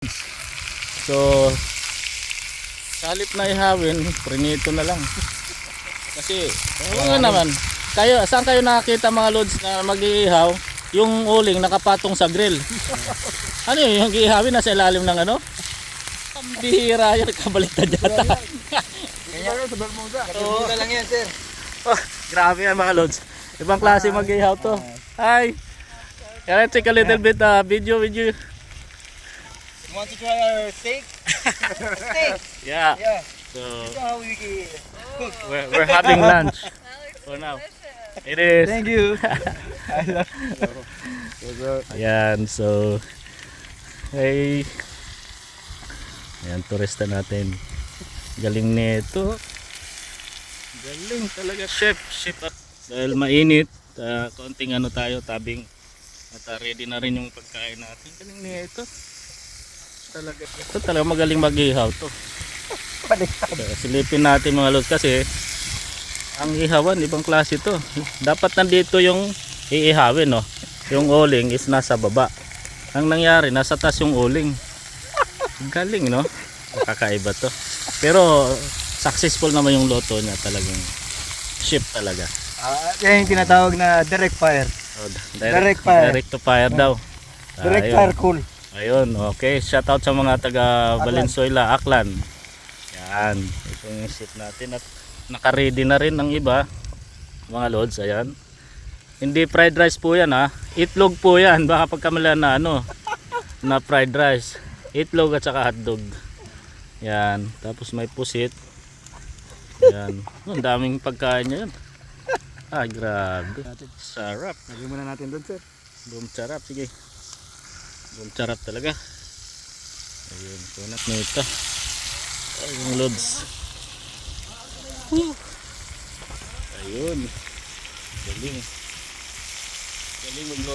So sa halip na ihawin, prinito na lang. Kasi ano naman, kayo, saan kayo nakakita mga lods na mag-iihaw? Yung uling nakapatong sa grill. Ano yun, yung ihawin nasa ilalim ng ano? Pambihira yun, kabaliktad yata. Kaya sa Bermuda. Bermuda lang yan, sir. Oh, grabe yan mga lods. Ibang klase mag-ihaw to. Hi! Can I take a little bit video with you? You want to try our steak? Steak? Yeah. Yeah. So This is how we cook. we're having lunch for now. It is. Thank you. Ayan, so hey. Ayan, turista natin. Galing nito. Galing talaga, chef. Chef at dahil mainit, konting ano tayo, tabing. At ready na rin yung pagkain natin. Galing nito. Ito talaga magaling mag-ihaw to. Silipin natin mga lods kasi ang ihawan ibang klase to. Dapat nandito yung iihawin, no? Yung uling is nasa baba. Ang nangyari nasa taas yung uling. Galing, no? Kakaiba to. Pero successful naman yung loto niya, talagang ship talaga. Yan yung tinatawag na direct fire. Oh, Direct fire. Direct to fire daw. Direct Ayun. fire cool. Ayun, okay. Shout out sa mga taga Valenzuela, Aklan. Yan, ito yung ship natin at naka-ready na rin ng iba. Mga lods, ayan. Hindi fried rice po yan, ha. Itlog po yan. Baka pagkamala na ano, na fried rice. Itlog at saka hotdog. Yan, tapos may pusit. Yan. Ang daming pagkain niya yan. Ah, grabe. Sarap. Lagyan muna natin doon, sir. Boom sarap, sige. Boom sarap talaga. Ayun, kunat na ito. Ayun, lods. Ayun. Galing. Galing mag